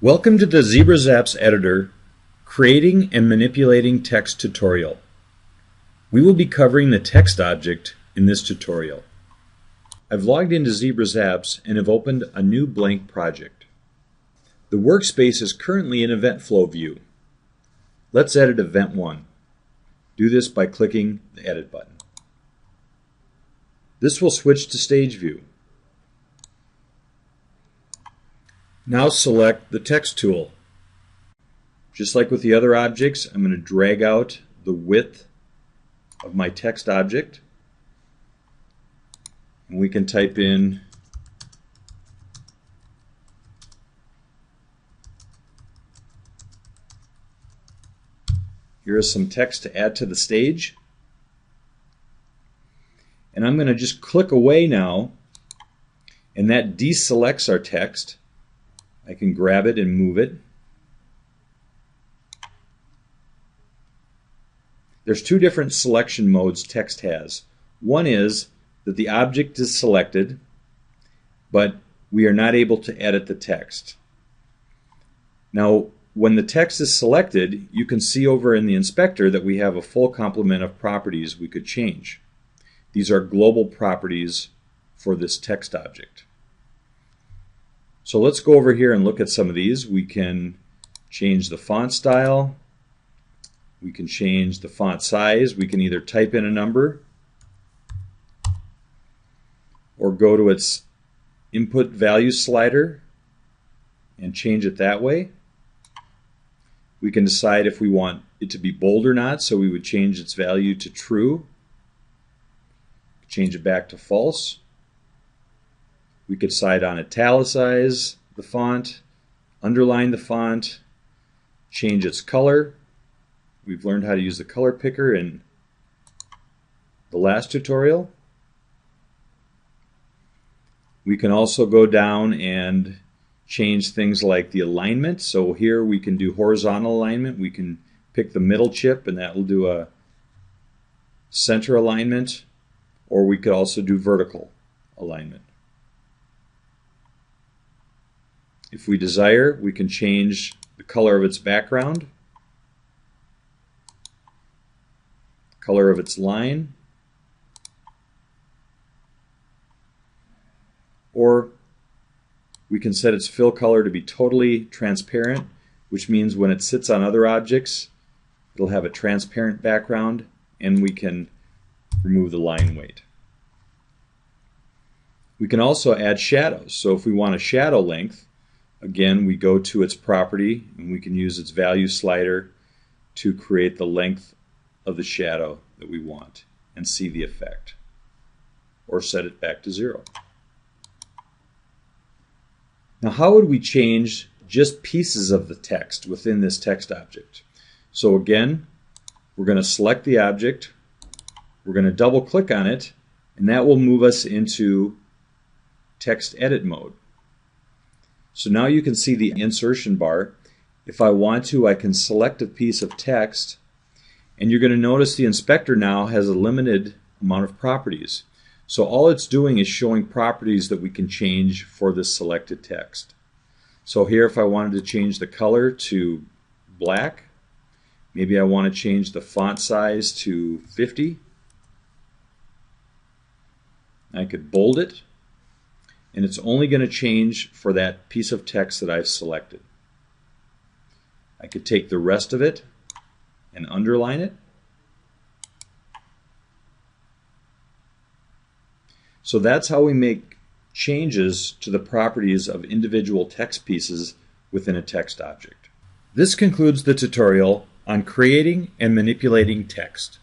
Welcome to the ZebraZapps editor, creating and manipulating text tutorial. We will be covering the text object in this tutorial. I've logged into ZebraZapps and have opened a new blank project. The workspace is currently in event flow view. Let's edit event 1. Do this by clicking the edit button. This will switch to stage view. Now select the text tool. Just like with the other objects, I'm going to drag out the width of my text object. And we can type in here is some text to add to the stage. And I'm going to just click away now, and that deselects our text. I can grab it and move it. There's two different selection modes text has. One is that the object is selected, but we are not able to edit the text. Now, when the text is selected, you can see over in the inspector that we have a full complement of properties we could change. These are global properties for this text object. So let's go over here and look at some of these. We can change the font style. We can change the font size. We can either type in a number or go to its input value slider and change it that way. We can decide if we want it to be bold or not, so we would change its value to true. Change it back to false. We could decide on italicize the font, underline the font, change its color. We've learned how to use the color picker in the last tutorial. We can also go down and change things like the alignment. So here we can do horizontal alignment. We can pick the middle chip and that will do a center alignment, or we could also do vertical alignment. If we desire, we can change the color of its background, color of its line, or we can set its fill color to be totally transparent, which means when it sits on other objects, it'll have a transparent background, and we can remove the line weight. We can also add shadows. So if we want a shadow length, again, we go to its property and we can use its value slider to create the length of the shadow that we want and see the effect, or set it back to 0. Now, how would we change just pieces of the text within this text object? So again, we're going to select the object, we're going to double click on it, and that will move us into text edit mode. So now you can see the insertion bar. If I want to, I can select a piece of text, and you're going to notice the inspector now has a limited amount of properties. So all it's doing is showing properties that we can change for this selected text. So here, if I wanted to change the color to black, maybe I want to change the font size to 50. I could bold it, and it's only going to change for that piece of text that I've selected. I could take the rest of it and underline it. So that's how we make changes to the properties of individual text pieces within a text object. This concludes the tutorial on creating and manipulating text.